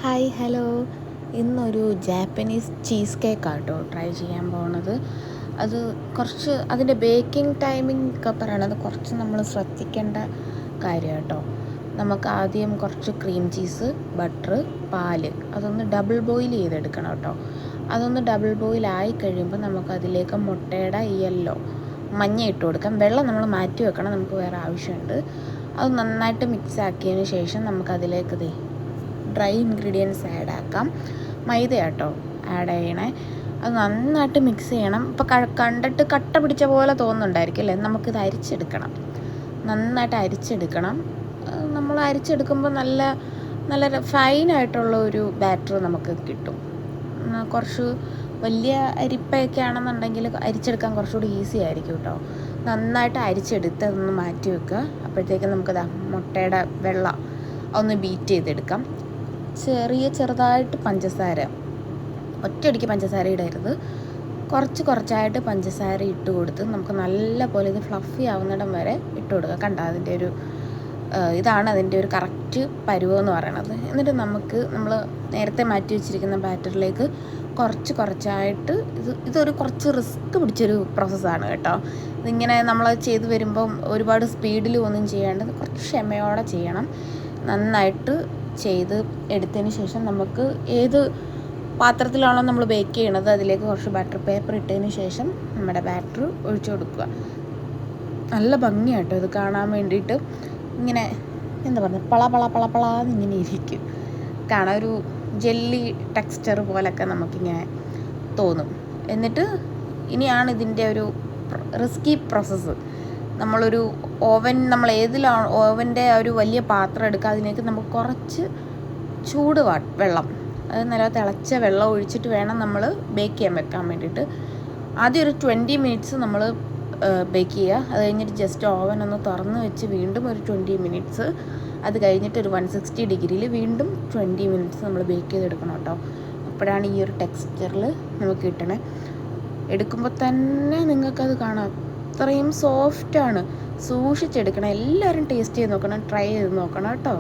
Hi hello. ഇന്നൊരു Japanese cheese കേക്കാണ് കേട്ടോ ട്രൈ ചെയ്യാൻ പോകുന്നത്. അത് കുറച്ച് അതിൻ്റെ ബേക്കിംഗ് ടൈമിംഗ് ഒക്കെ പറയണത് കുറച്ച് നമ്മൾ ശ്രദ്ധിക്കേണ്ട കാര്യം കേട്ടോ. നമുക്ക് ആദ്യം കുറച്ച് ക്രീം ചീസ്, ബട്ടർ, പാല് അതൊന്ന് ഡബിൾ ബോയിൽ ചെയ്തെടുക്കണം കേട്ടോ. അതൊന്ന് ഡബിൾ ബോയിൽ ആയി കഴിയുമ്പോൾ നമുക്കതിലേക്ക് മുട്ടയുടെ യെല്ലോ മഞ്ഞ ഇട്ട് കൊടുക്കാം. വെള്ളം നമ്മൾ മാറ്റി വെക്കണം, നമുക്ക് വേറെ ആവശ്യമുണ്ട്. അത് നന്നായിട്ട് മിക്സ് ആക്കിയതിന് ശേഷം നമുക്കതിലേക്ക് ഡ്രൈ ഇൻഗ്രീഡിയൻസ് ആഡ് ആക്കാം. മൈദ കേട്ടോ ആഡ് ചെയ്യണേ. അത് നന്നായിട്ട് മിക്സ് ചെയ്യണം. ഇപ്പോൾ കണ്ടിട്ട് കട്ട പിടിച്ച പോലെ തോന്നുന്നുണ്ടായിരിക്കും അല്ലേ. നമുക്കിത് അരിച്ചെടുക്കണം, നന്നായിട്ട് അരിച്ചെടുക്കണം. നമ്മൾ അരിച്ചെടുക്കുമ്പോൾ നല്ല നല്ല ഫൈനായിട്ടുള്ള ഒരു ബാറ്റർ നമുക്ക് കിട്ടും. കുറച്ച് വലിയ അരിപ്പയൊക്കെ ആണെന്നുണ്ടെങ്കിൽ അരിച്ചെടുക്കാൻ കുറച്ചുകൂടി ഈസി ആയിരിക്കും കേട്ടോ. നന്നായിട്ട് അരിച്ചെടുത്ത് അതൊന്ന് മാറ്റി വെക്കുക. അപ്പോഴത്തേക്കും നമുക്കത് മുട്ടയുടെ വെള്ളം ഒന്ന് ബീറ്റ് ചെയ്തെടുക്കാം. ചെറുതായിട്ട് പഞ്ചസാര, ഒറ്റയടിക്ക് പഞ്ചസാര ഇടരുത്, കുറച്ചായിട്ട് പഞ്ചസാര ഇട്ട് കൊടുത്ത് നമുക്ക് നല്ല പോലെ ഇത് ഫ്ലഫി ആവുന്നിടം വരെ ഇട്ട് കൊടുക്കുക. കണ്ട അതിൻ്റെ ഒരു ഇതാണ് അതിൻ്റെ ഒരു കറക്റ്റ് പരുവമെന്ന് പറയണത്. എന്നിട്ട് നമ്മൾ നേരത്തെ മാറ്റി വെച്ചിരിക്കുന്ന ബാറ്ററിലേക്ക് കുറച്ചായിട്ട് ഇതൊരു കുറച്ച് റിസ്ക് പിടിച്ചൊരു പ്രോസസ്സാണ് കേട്ടോ. ഇതിങ്ങനെ നമ്മൾ ചെയ്ത് വരുമ്പം ഒരുപാട് സ്പീഡിൽ ഒന്നും ചെയ്യാണ്ട് കുറച്ച് ക്ഷമയോടെ ചെയ്യണം. നന്നായിട്ട് ചെയ്ത് എടുത്തതിന് ശേഷം നമുക്ക് ഏത് പാത്രത്തിലാണോ നമ്മൾ ബേക്ക് ചെയ്യണത് അതിലേക്ക് കുറച്ച് ബട്ടർ പേപ്പർ ഇട്ടതിന് ശേഷം നമ്മുടെ ബാറ്റർ ഒഴിച്ചു കൊടുക്കുക. നല്ല ഭംഗിയാട്ടോ ഇത് കാണാൻ വേണ്ടിയിട്ട്. ഇങ്ങനെ എന്താ പറയുക, പളാന്ന് ഇങ്ങനെ ഇരിക്കും കാണാൻ, ഒരു ജെല്ലി ടെക്സ്ചർ പോലൊക്കെ നമുക്കിങ്ങനെ തോന്നും. എന്നിട്ട് ഇനിയാണ് ഇതിൻ്റെ ഒരു റിസ്കി പ്രോസസ്സ്. നമ്മളൊരു നമ്മൾ ഏതിലാണ് ഓവൻ്റെ ഒരു വലിയ പാത്രം എടുക്കുക. അതിലേക്ക് നമുക്ക് കുറച്ച് വെള്ളം, അത് നല്ല തിളച്ച വെള്ളം ഒഴിച്ചിട്ട് വേണം നമ്മൾ ബേക്ക് ചെയ്യാൻ വെക്കാൻ വേണ്ടിയിട്ട്. ആദ്യം ഒരു 20 മിനിറ്റ്സ് നമ്മൾ ബേക്ക് ചെയ്യുക. അത് കഴിഞ്ഞിട്ട് ജസ്റ്റ് ഓവൻ ഒന്ന് തുറന്ന് വെച്ച് വീണ്ടും ഒരു 20 മിനിറ്റ്സ്, അത് കഴിഞ്ഞിട്ട് ഒരു 160 ഡിഗ്രിയിൽ വീണ്ടും 20 മിനിറ്റ്സ് നമ്മൾ ബേക്ക് ചെയ്തെടുക്കണം കേട്ടോ. അപ്പോഴാണ് ഈ ഒരു ടെക്സ്ചറിൽ നമുക്ക് കിട്ടണേ. എടുക്കുമ്പോൾ തന്നെ നിങ്ങൾക്കത് കാണാം, അത്രയും സോഫ്റ്റാണ്. സൂക്ഷിച്ചെടുക്കണം. എല്ലാവരും ടേസ്റ്റ് ചെയ്ത് നോക്കണം, ട്രൈ ചെയ്ത് നോക്കണം കേട്ടോ.